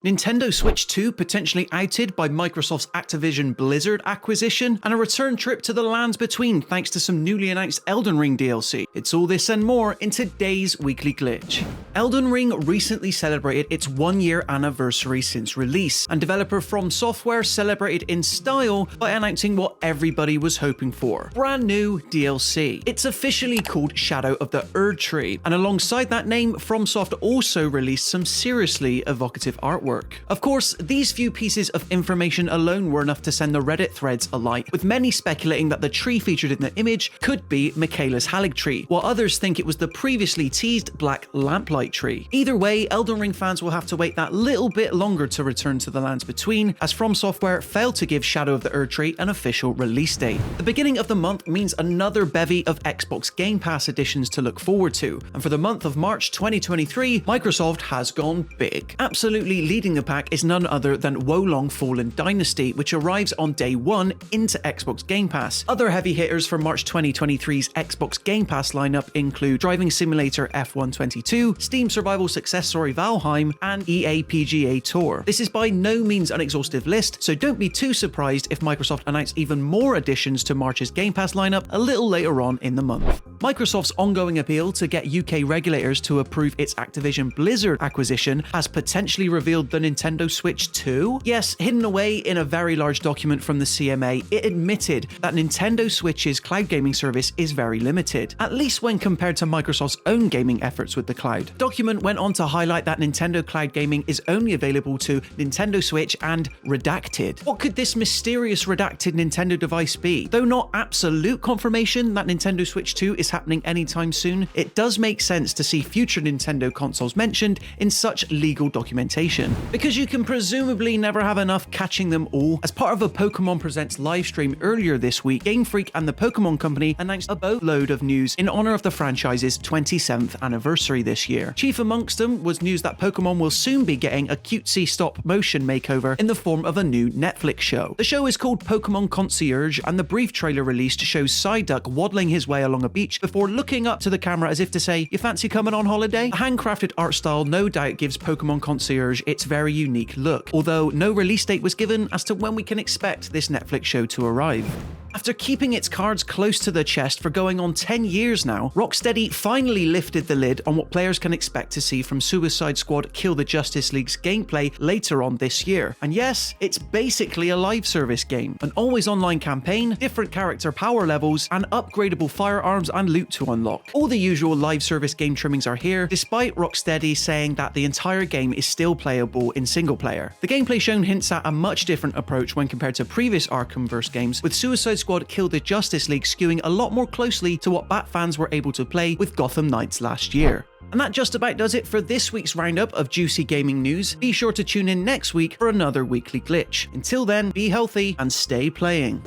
Nintendo Switch 2 potentially outed by Microsoft's Activision Blizzard acquisition, and a return trip to the lands between thanks to some newly announced Elden Ring DLC. It's all this and more in today's Weekly Glitch. Elden Ring recently celebrated its 1-year anniversary since release, and developer From Software celebrated in style by announcing what everybody was hoping for: brand new DLC. It's officially called Shadow of the Erdtree, and alongside that name, FromSoft also released some seriously evocative artwork. Of course, these few pieces of information alone were enough to send the Reddit threads alight, with many speculating that the tree featured in the image could be Michaela's Haligtree, while others think it was the previously teased Black Lamplight Tree. Either way, Elden Ring fans will have to wait that little bit longer to return to the lands between, as From Software failed to give Shadow of the Erdtree an official release date. The beginning of the month means another bevy of Xbox Game Pass additions to look forward to, and for the month of March 2023, Microsoft has gone big. Absolutely leading the pack is none other than Wolong Fallen Dynasty, which arrives on day 1 into Xbox Game Pass. Other heavy hitters for March 2023's Xbox Game Pass lineup include Driving Simulator F1 22, Steam Survival success story Valheim, and EA PGA Tour. This is by no means an exhaustive list, so don't be too surprised if Microsoft announce even more additions to March's Game Pass lineup a little later on in the month. Microsoft's ongoing appeal to get UK regulators to approve its Activision Blizzard acquisition has potentially revealed the Nintendo Switch 2? Yes, hidden away in a very large document from the CMA, it admitted that Nintendo Switch's cloud gaming service is very limited, at least when compared to Microsoft's own gaming efforts with the cloud. The document went on to highlight that Nintendo Cloud Gaming is only available to Nintendo Switch and redacted. What could this mysterious redacted Nintendo device be? Though not absolute confirmation that Nintendo Switch 2 is happening anytime soon, it does make sense to see future Nintendo consoles mentioned in such legal documentation, because you can presumably never have enough catching them all. As part of a Pokemon Presents livestream earlier this week, Game Freak and the Pokemon Company announced a boatload of news in honor of the franchise's 27th anniversary this year. Chief amongst them was news that Pokemon will soon be getting a cutesy stop-motion makeover in the form of a new Netflix show. The show is called Pokemon Concierge, and the brief trailer released shows Psyduck waddling his way along a beach before looking up to the camera as if to say, "You fancy coming on holiday?" The handcrafted art style no doubt gives Pokemon Concierge its very unique look, although no release date was given as to when we can expect this Netflix show to arrive. After keeping its cards close to the chest for going on 10 years now, Rocksteady finally lifted the lid on what players can expect to see from Suicide Squad Kill the Justice League's gameplay later on this year. And yes, it's basically a live service game, an always online campaign, different character power levels, and upgradable firearms and loot to unlock. All the usual live service game trimmings are here, despite Rocksteady saying that the entire game is still playable in single player. The gameplay shown hints at a much different approach when compared to previous Arkhamverse games, with Suicide Squad Kill the Justice League skewing a lot more closely to what Bat fans were able to play with Gotham Knights last year. And that just about does it for this week's roundup of juicy gaming news. Be sure to tune in next week for another Weekly Glitch. Until then, be healthy and stay playing.